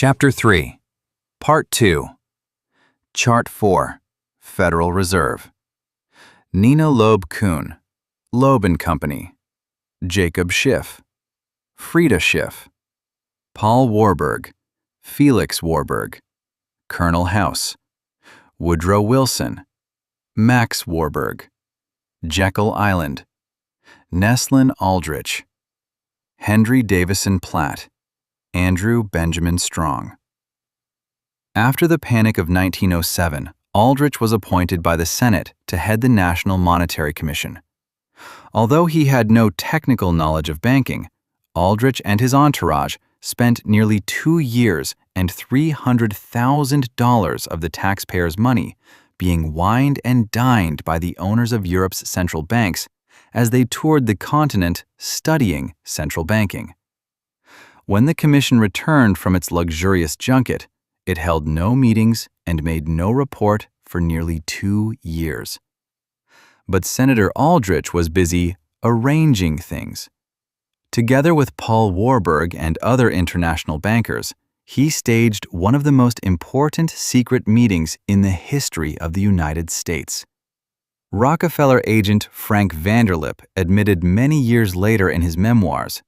Chapter 3, Part 2, Chart 4, Federal Reserve. Nina Lobe Kune, Lobe and Company, Jeckyl Shiff, Frieda Shiff, Paul Warburg, Felix Warburg, Colonel House, Woodrow Wilson, Max Warburg, Jeckyl Island, Neslon Aldrich, Hendry Davison Platt Andrew Benjamin Strong. After the Panic of 1907, Aldrich was appointed by the Senate to head the National Monetary Commission. Although he had no technical knowledge of banking, Aldrich and his entourage spent nearly 2 years and $300,000 of the taxpayers' money being wined and dined by the owners of Europe's central banks as they toured the continent studying central banking. When the commission returned from its luxurious junket, it held no meetings and made no report for nearly 2 years. But Senator Aldrich was busy arranging things. Together with Paul Warburg and other international bankers, he staged one of the most important secret meetings in the history of the United States. Rockefeller agent Frank Vanderlip admitted many years later in his memoirs,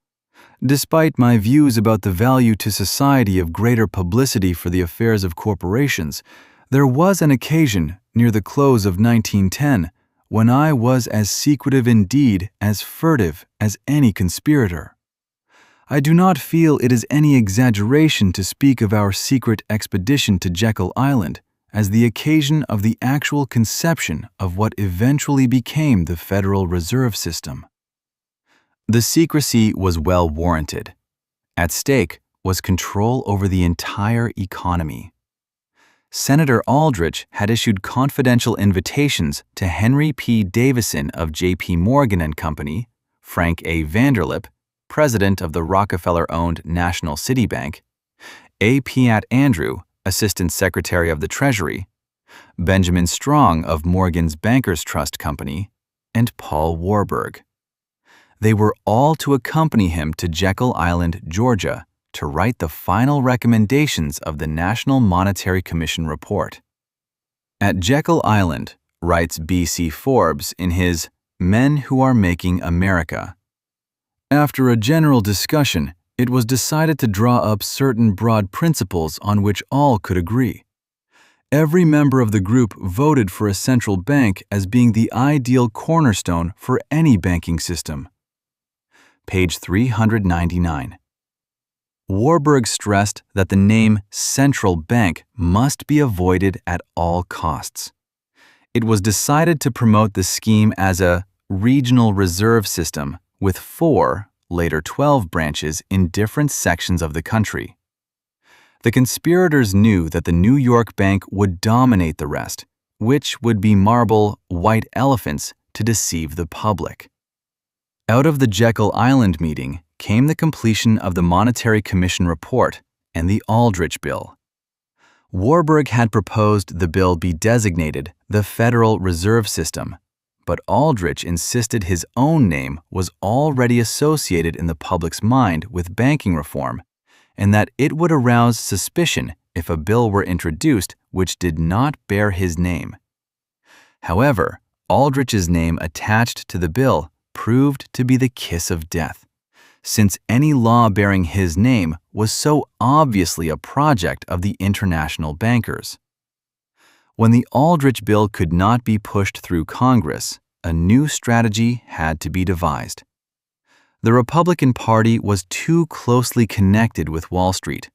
"Despite my views about the value to society of greater publicity for the affairs of corporations, there was an occasion near the close of 1910 when I was as secretive indeed as furtive as any conspirator. I do not feel it is any exaggeration to speak of our secret expedition to Jeckyl Island as the occasion of the actual conception of what eventually became the Federal Reserve System." The secrecy was well warranted. At stake was control over the entire economy. Senator Aldrich had issued confidential invitations to Hendry P. Davison of J.P. Morgan and Company, Frank A. Vanderlip, president of the Rockefeller-owned National City Bank, A. Platt Andrew, assistant secretary of the Treasury, Benjamin Strong of Morgan's Bankers Trust Company, and Paul Warburg. They were all to accompany him to Jeckyl Island, Georgia, to write the final recommendations of the National Monetary Commission report. At Jeckyl Island, writes B.C. Forbes in his Men Who Are Making America, after a general discussion, it was decided to draw up certain broad principles on which all could agree. Every member of the group voted for a central bank as being the ideal cornerstone for any banking system. Page 399. Warburg stressed that the name central bank must be avoided at all costs. It was decided to promote the scheme as a regional reserve system with 4, later 12 branches in different sections of the country. The conspirators knew that the New York Bank would dominate the rest, which would be marble white elephants to deceive the public. Out of the Jeckyl Island meeting came the completion of the Monetary Commission report and the Aldrich Bill. Warburg had proposed the bill be designated the Federal Reserve System, but Aldrich insisted his own name was already associated in the public's mind with banking reform, and that it would arouse suspicion if a bill were introduced which did not bear his name. However, Aldrich's name attached to the bill proved to be the kiss of death, since any law bearing his name was so obviously a project of the international bankers. When the Aldrich Bill could not be pushed through Congress, a new strategy had to be devised. The Republican Party was too closely connected with Wall Street.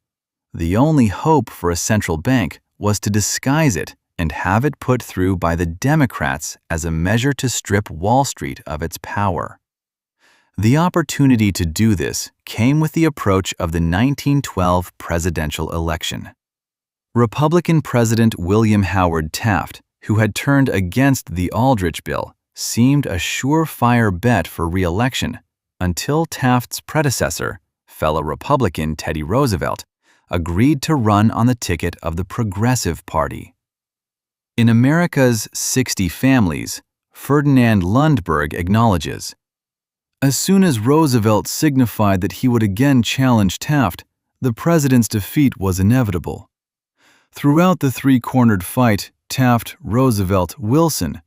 The only hope for a central bank was to disguise it and have it put through by the Democrats as a measure to strip Wall Street of its power. The opportunity to do this came with the approach of the 1912 presidential election. Republican President William Howard Taft, who had turned against the Aldrich Bill, seemed a surefire bet for re-election until Taft's predecessor, fellow Republican Teddy Roosevelt, agreed to run on the ticket of the Progressive Party. In America's 60 Families, Ferdinand Lundberg acknowledges, "As soon as Roosevelt signified that he would again challenge Taft, the president's defeat was inevitable. Throughout the three-cornered fight, Taft, Roosevelt, Wilson,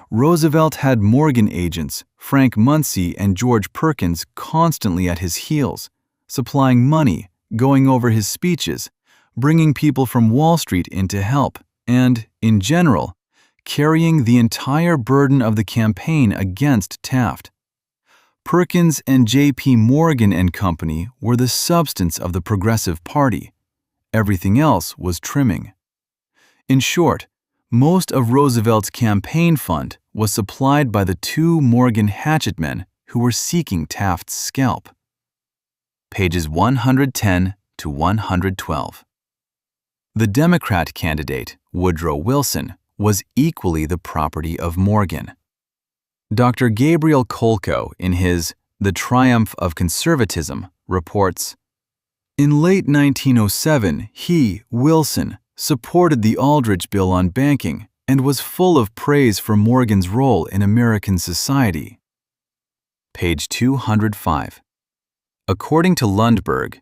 Roosevelt had Morgan agents, Frank Muncie and George Perkins, constantly at his heels, supplying money, going over his speeches, bringing people from Wall Street in to help, and, in general, carrying the entire burden of the campaign against Taft. Perkins and J.P. Morgan and Company were the substance of the Progressive Party. Everything else was trimming. In short, most of Roosevelt's campaign fund was supplied by the two Morgan hatchetmen who were seeking Taft's scalp. Pages 110 to 112. The Democrat candidate, Woodrow Wilson, was equally the property of Morgan. Dr. Gabriel Kolko, in his The Triumph of Conservatism, reports, "In late 1907, he, Wilson, supported the Aldrich Bill on banking and was full of praise for Morgan's role in American society." Page 205. According to Lundberg,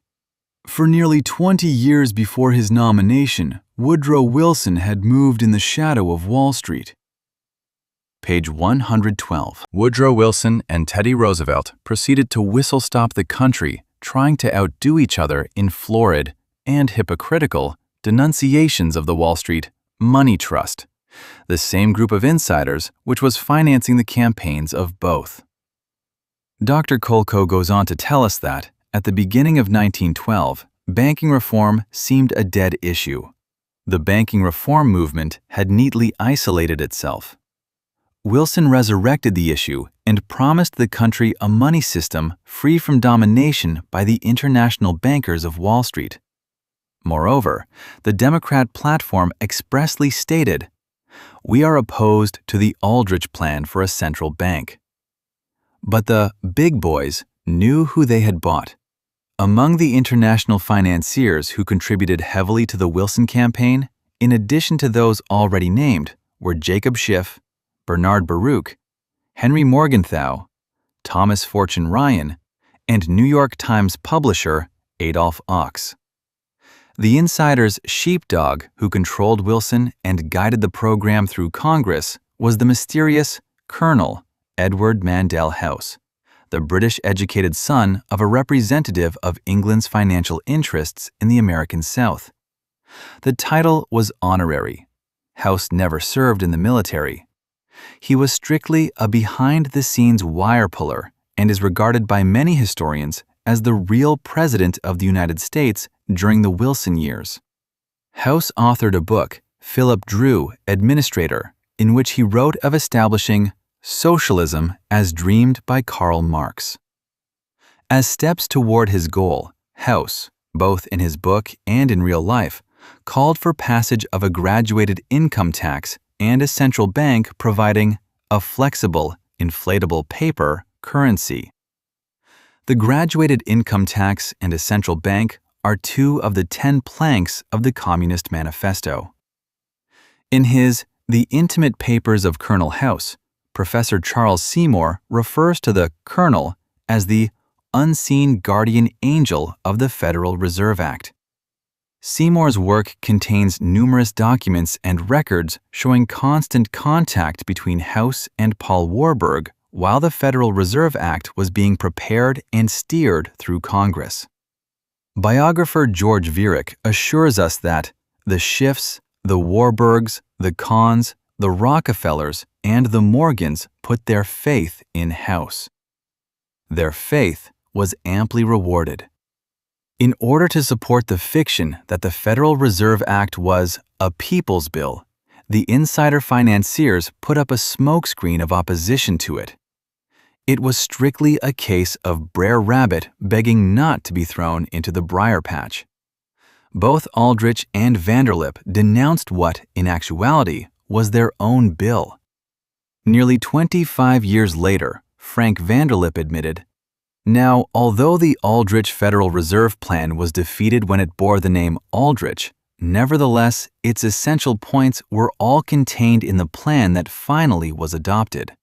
for nearly 20 years before his nomination, Woodrow Wilson had moved in the shadow of Wall Street. Page 112. Woodrow Wilson and Teddy Roosevelt proceeded to whistle-stop the country, trying to outdo each other in florid and hypocritical denunciations of the Wall Street Money Trust, the same group of insiders which was financing the campaigns of both. Dr. Kolko goes on to tell us that, at the beginning of 1912, banking reform seemed a dead issue. The banking reform movement had neatly isolated itself. Wilson resurrected the issue and promised the country a money system free from domination by the international bankers of Wall Street. Moreover, the Democrat platform expressly stated, "We are opposed to the Aldrich plan for a central bank." But the big boys knew who they had bought. Among the international financiers who contributed heavily to the Wilson campaign, in addition to those already named, were Jacob Schiff, Bernard Baruch, Henry Morgenthau, Thomas Fortune Ryan, and New York Times publisher Adolph Ochs. The insider's sheepdog who controlled Wilson and guided the program through Congress was the mysterious Colonel Edward Mandell House, the British-educated son of a representative of England's financial interests in the American South. The title was honorary. House never served in the military. He was strictly a behind-the-scenes wire puller and is regarded by many historians as the real president of the United States during the Wilson years. House authored a book, Philip Drew, Administrator, in which he wrote of establishing socialism as dreamed by Karl Marx. As steps toward his goal, House, both in his book and in real life, called for passage of a graduated income tax and a central bank providing a flexible, inflatable paper currency. The graduated income tax and a central bank are two of the 10 planks of the Communist Manifesto. In his The Intimate Papers of Colonel House, Professor Charles Seymour refers to the Colonel as the unseen guardian angel of the Federal Reserve Act. Seymour's work contains numerous documents and records showing constant contact between House and Paul Warburg while the Federal Reserve Act was being prepared and steered through Congress. Biographer George Viereck assures us that the Schiffs, the Warburgs, the Kahns, the Rockefellers, and the Morgans put their faith in House. Their faith was amply rewarded. In order to support the fiction that the Federal Reserve Act was a people's bill, the insider financiers put up a smokescreen of opposition to it. It was strictly a case of Brer Rabbit begging not to be thrown into the briar patch. Both Aldrich and Vanderlip denounced what, in actuality, was their own bill. Nearly 25 years later, Frank Vanderlip admitted, "Now, although the Aldrich Federal Reserve Plan was defeated when it bore the name Aldrich, nevertheless, its essential points were all contained in the plan that finally was adopted."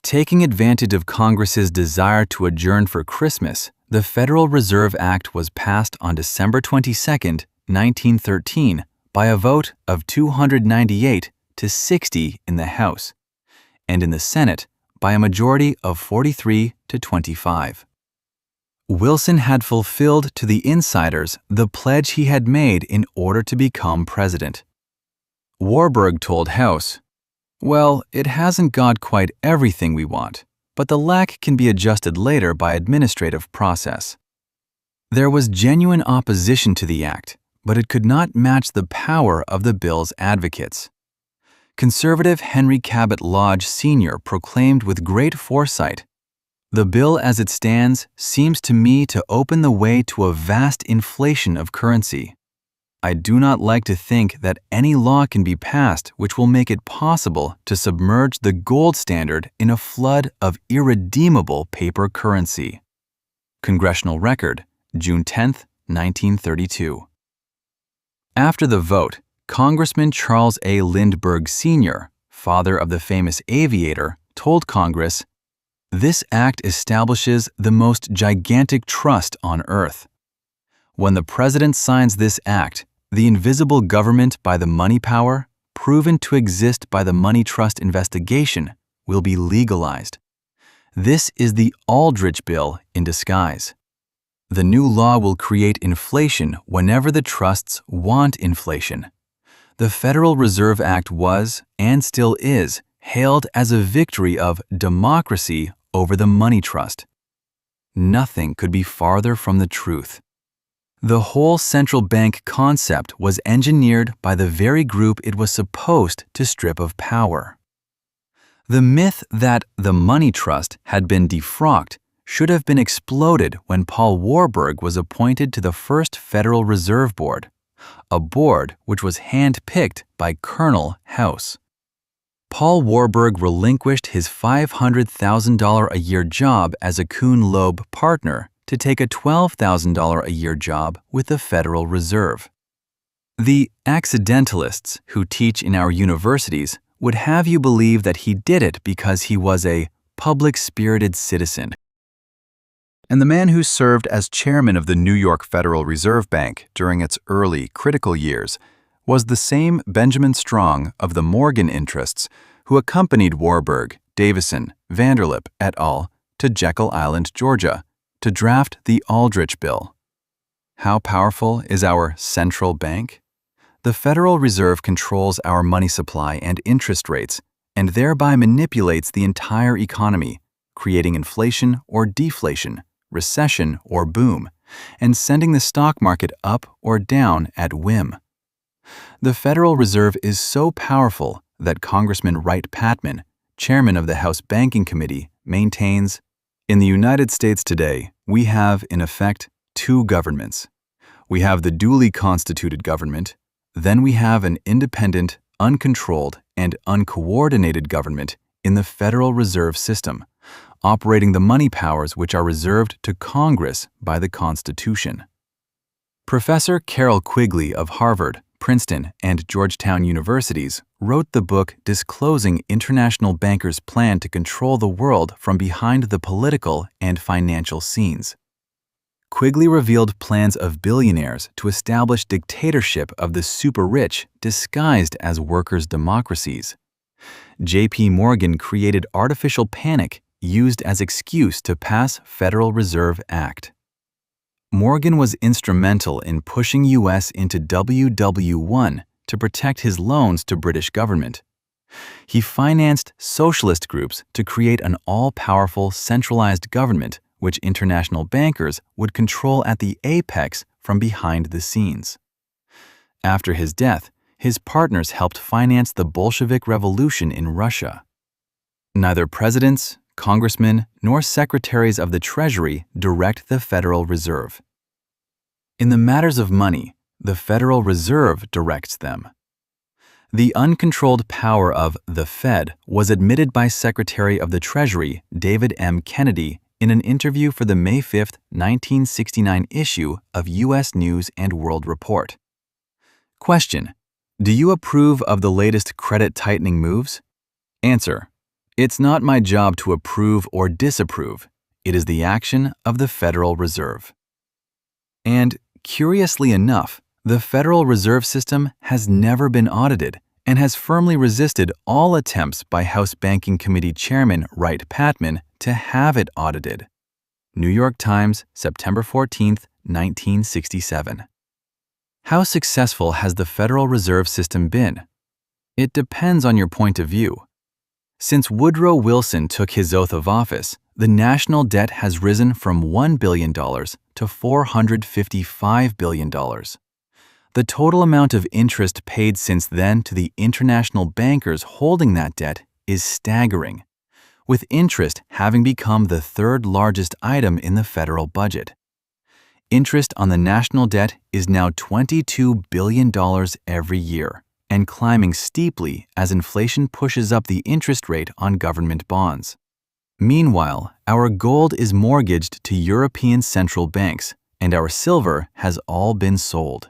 Taking advantage of Congress's desire to adjourn for Christmas, The Federal Reserve Act was passed on December 22, 1913, by a vote of 298 to 60 in the House, and in the Senate by a majority of 43 to 25. Wilson had fulfilled to the insiders the pledge he had made in order to become president. Warburg told House, "Well, it hasn't got quite everything we want, but the lack can be adjusted later by administrative process." There was genuine opposition to the act, but it could not match the power of the bill's advocates. Conservative Henry Cabot Lodge Sr. proclaimed with great foresight, "The bill as it stands seems to me to open the way to a vast inflation of currency. I do not like to think that any law can be passed which will make it possible to submerge the gold standard in a flood of irredeemable paper currency." Congressional Record, June 10, 1932. After the vote, Congressman Charles A. Lindbergh Sr., father of the famous aviator, told Congress, "This act establishes the most gigantic trust on earth. When the President signs this act, the invisible government by the money power, proven to exist by the money trust investigation, will be legalized. This is the Aldrich Bill in disguise. The new law will create inflation whenever the trusts want inflation. The Federal Reserve Act was, and still is, hailed as a victory of democracy over the money trust. Nothing could be farther from the truth. The whole central bank concept was engineered by the very group it was supposed to strip of power. The myth that the money trust had been defrocked should have been exploded when Paul Warburg was appointed to the first Federal Reserve Board, a board which was hand-picked by Colonel House. Paul Warburg relinquished his $500,000 a year job as a Kune Lobe partner to take a $12,000 a year job with the Federal Reserve. The accidentalists who teach in our universities would have you believe that he did it because he was a public-spirited citizen. And the man who served as chairman of the New York Federal Reserve Bank during its early, critical years was the same Benjamin Strong of the Morgan interests who accompanied Warburg, Davison, Vanderlip et al. To Jeckyl Island, Georgia, to draft the Aldrich Bill. How powerful is our central bank? The Federal Reserve controls our money supply and interest rates, and thereby manipulates the entire economy, creating inflation or deflation, recession or boom, and sending the stock market up or down at whim. The Federal Reserve is so powerful that Congressman Wright Patman, chairman of the House Banking Committee, maintains, "In the United States today, we have, in effect, two governments. We have the duly constituted government, then we have an independent, uncontrolled, and uncoordinated government in the Federal Reserve System, operating the money powers which are reserved to Congress by the Constitution." Professor Carroll Quigley of Harvard, Princeton, and Georgetown Universities wrote the book disclosing international bankers' plan to control the world from behind the political and financial scenes. Quigley revealed plans of billionaires to establish dictatorship of the super-rich disguised as workers' democracies. J.P. Morgan created artificial panic used as excuse to pass Federal Reserve Act. Morgan was instrumental in pushing U.S. into WW1 to protect his loans to British government. He financed socialist groups to create an all-powerful centralized government which international bankers would control at the apex from behind the scenes. After his death, his partners helped finance the Bolshevik Revolution in Russia. Neither presidents, congressmen, nor secretaries of the Treasury direct the Federal Reserve. In the matters of money, the Federal Reserve directs them. The uncontrolled power of the Fed was admitted by Secretary of the Treasury David M. Kennedy in an interview for the May 5, 1969 issue of U.S. News & World Report. Question: Do you approve of the latest credit tightening moves? Answer: It's not my job to approve or disapprove. It is the action of the Federal Reserve. And, curiously enough, the Federal Reserve System has never been audited and has firmly resisted all attempts by House Banking Committee Chairman Wright Patman to have it audited. New York Times, September 14, 1967. How successful has the Federal Reserve System been? It depends on your point of view. Since Woodrow Wilson took his oath of office, the national debt has risen from $1 billion to $455 billion. The total amount of interest paid since then to the international bankers holding that debt is staggering, with interest having become the third largest item in the federal budget. Interest on the national debt is now $22 billion every year, and climbing steeply as inflation pushes up the interest rate on government bonds. Meanwhile, our gold is mortgaged to European central banks, and our silver has all been sold.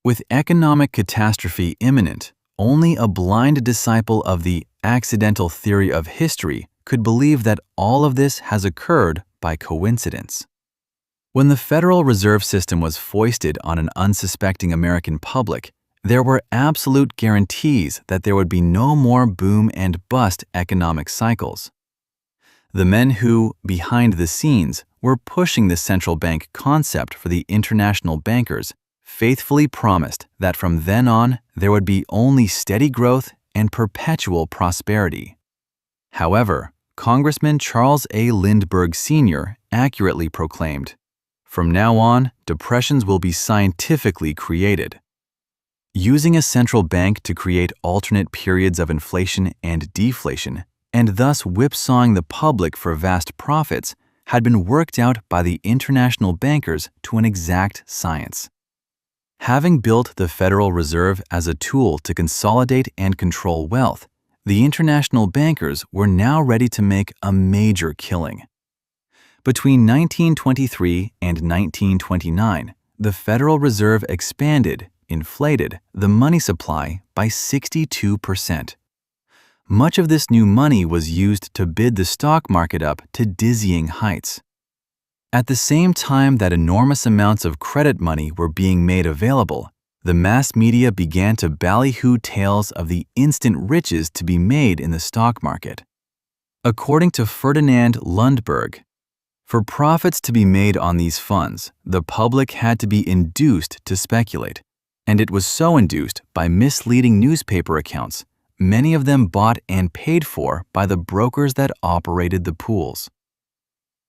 With economic catastrophe imminent, only a blind disciple of the accidental theory of history could believe that all of this has occurred by coincidence. When the Federal Reserve System was foisted on an unsuspecting American public, there were absolute guarantees that there would be no more boom and bust economic cycles. The men who, behind the scenes, were pushing the central bank concept for the international bankers faithfully promised that from then on there would be only steady growth and perpetual prosperity. However, Congressman Charles A. Lindbergh Sr. accurately proclaimed, "From now on, depressions will be scientifically created." Using a central bank to create alternate periods of inflation and deflation, and thus whipsawing the public for vast profits, had been worked out by the international bankers to an exact science. Having built the Federal Reserve as a tool to consolidate and control wealth, the international bankers were now ready to make a major killing. Between 1923 and 1929, the Federal Reserve inflated the money supply by 62%. Much of this new money was used to bid the stock market up to dizzying heights. At the same time that enormous amounts of credit money were being made available, the mass media began to ballyhoo tales of the instant riches to be made in the stock market. According to Ferdinand Lundberg, for profits to be made on these funds, the public had to be induced to speculate, and it was so induced by misleading newspaper accounts, many of them bought and paid for by the brokers that operated the pools.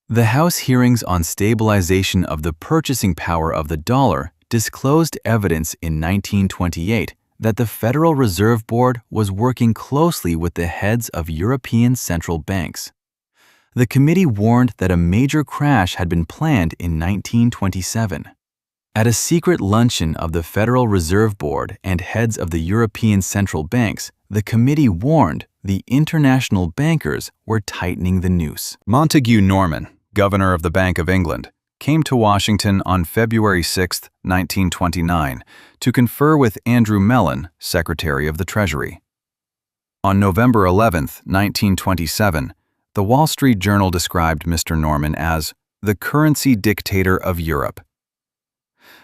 The House hearings on stabilization of the purchasing power of the dollar disclosed evidence in 1928 that the Federal Reserve Board was working closely with the heads of European central banks. The committee warned that a major crash had been planned in 1927. At a secret luncheon of the Federal Reserve Board and heads of the European central banks, the committee warned the international bankers were tightening the noose. Montague Norman, governor of the Bank of England, came to Washington on February 6, 1929, to confer with Andrew Mellon, Secretary of the Treasury. On November 11, 1927, the Wall Street Journal described Mr. Norman as the currency dictator of Europe.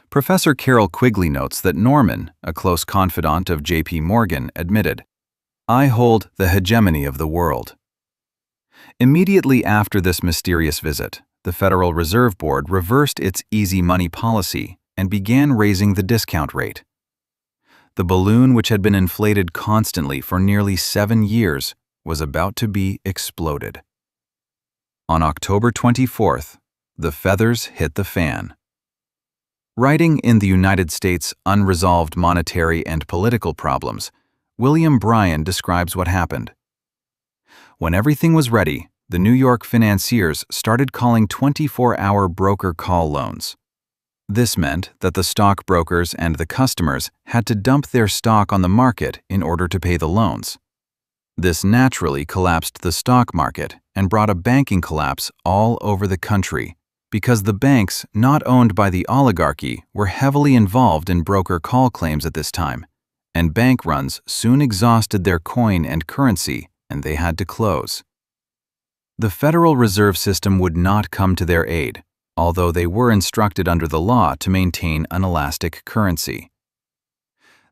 Professor Carroll Quigley notes that Norman, a close confidant of J.P. Morgan, admitted, "I hold the hegemony of the world." Immediately after this mysterious visit, the Federal Reserve Board reversed its easy money policy and began raising the discount rate. The balloon, which had been inflated constantly for nearly 7 years, was about to be exploded. On October 24th, the feathers hit the fan. Writing in the United States' Unresolved Monetary and Political Problems, William Bryan describes what happened. When everything was ready, the New York financiers started calling 24-hour broker call loans. This meant that the stockbrokers and the customers had to dump their stock on the market in order to pay the loans. This naturally collapsed the stock market and brought a banking collapse all over the country, because the banks not owned by the oligarchy were heavily involved in broker call claims at this time, and bank runs soon exhausted their coin and currency, and they had to close. The Federal Reserve System would not come to their aid, although they were instructed under the law to maintain an elastic currency.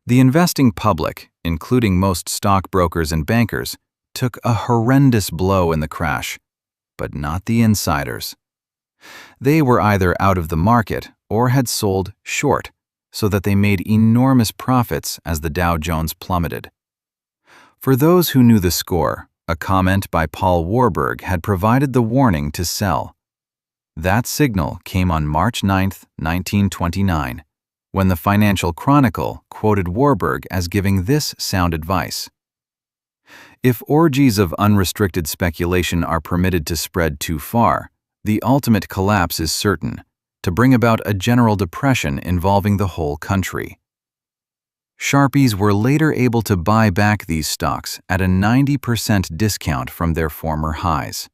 The investing public, including most stockbrokers and bankers, took a horrendous blow in the crash, but not the insiders. They were either out of the market or had sold short, so that they made enormous profits as the Dow Jones plummeted. For those who knew the score, a comment by Paul Warburg had provided the warning to sell. That signal came on March 9, 1929, when the Financial Chronicle quoted Warburg as giving this sound advice. If orgies of unrestricted speculation are permitted to spread too far, the ultimate collapse is certain, to bring about a general depression involving the whole country. Sharpies were later able to buy back these stocks at a 90% discount from their former highs.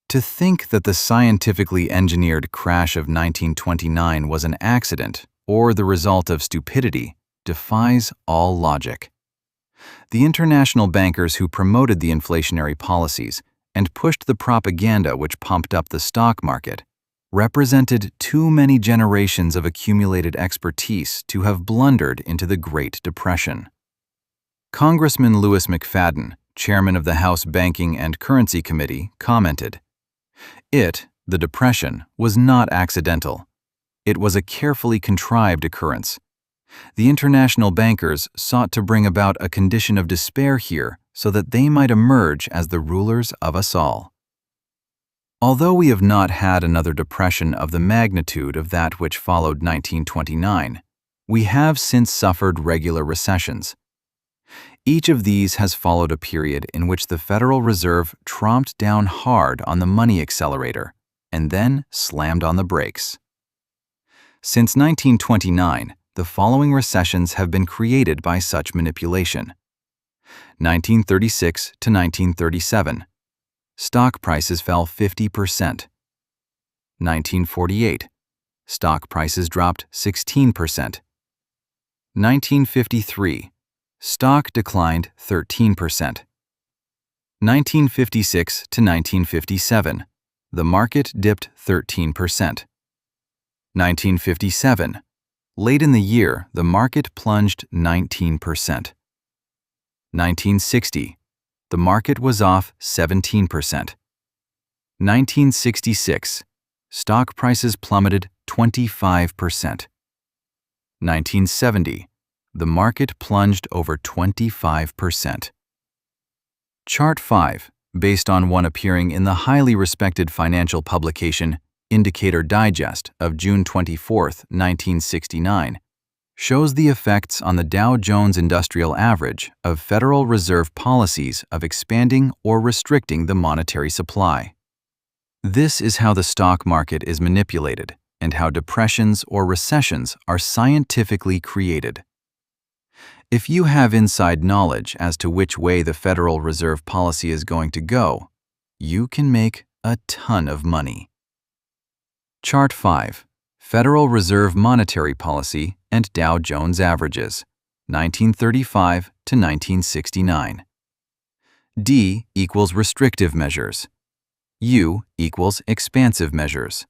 To think that the scientifically engineered crash of 1929 was an accident or the result of stupidity defies all logic. The international bankers who promoted the inflationary policies and pushed the propaganda which pumped up the stock market represented too many generations of accumulated expertise to have blundered into the Great Depression. Congressman Louis McFadden, chairman of the House Banking and Currency Committee, commented, "The Depression, was not accidental. It was a carefully contrived occurrence. The international bankers sought to bring about a condition of despair here so that they might emerge as the rulers of us all." Although we have not had another depression of the magnitude of that which followed 1929, we have since suffered regular recessions. Each of these has followed a period in which the Federal Reserve tromped down hard on the money accelerator and then slammed on the brakes. Since 1929, the following recessions have been created by such manipulation. 1936 to 1937. Stock prices fell 50%. 1948. Stock prices dropped 16%. 1953. Stock declined 13%. 1956 to 1957. The market dipped 13%. 1957. Late in the year, the market plunged 19%. 1960. The market was off 17%. 1966. Stock prices plummeted 25%. 1970. The market plunged over 25%. Chart 5, based on one appearing in the highly respected financial publication Indicator Digest of June 24, 1969, shows the effects on the Dow Jones Industrial Average of Federal Reserve policies of expanding or restricting the monetary supply. This is how the stock market is manipulated and how depressions or recessions are scientifically created. If you have inside knowledge as to which way the Federal Reserve policy is going to go, you can make a ton of money. Chart 5. Federal Reserve Monetary Policy and Dow Jones Averages, 1935 to 1969. D equals restrictive measures. U equals expansive measures.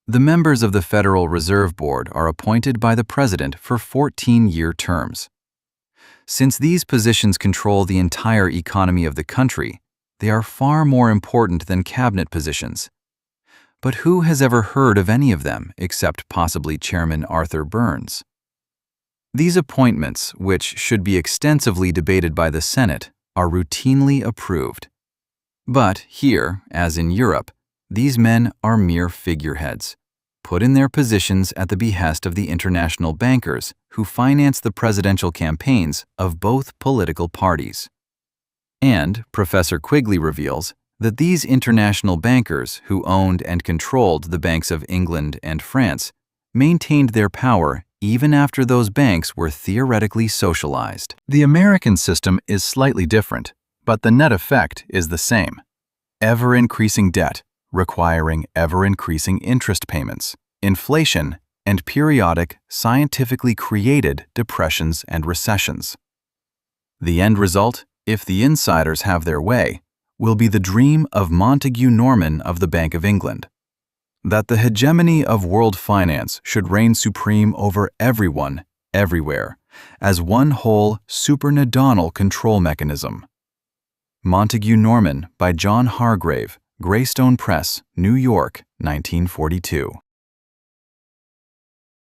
The members of the Federal Reserve Board are appointed by the President for 14-year terms. Since these positions control the entire economy of the country, they are far more important than cabinet positions. But who has ever heard of any of them except possibly Chairman Arthur Burns? These appointments, which should be extensively debated by the Senate, are routinely approved. But here, as in Europe, these men are mere figureheads, put in their positions at the behest of the international bankers who finance the presidential campaigns of both political parties. And Professor Quigley reveals that these international bankers who owned and controlled the banks of England and France maintained their power even after those banks were theoretically socialized. The American system is slightly different, but the net effect is the same. Ever-increasing debt, requiring ever-increasing interest payments, inflation, and periodic, scientifically created depressions and recessions. The end result, if the insiders have their way, will be the dream of Montague Norman of the Bank of England. That the hegemony of world finance should reign supreme over everyone, everywhere, as one whole supranodonal control mechanism. Montague Norman by John Hargrave, Greystone Press, New York, 1942.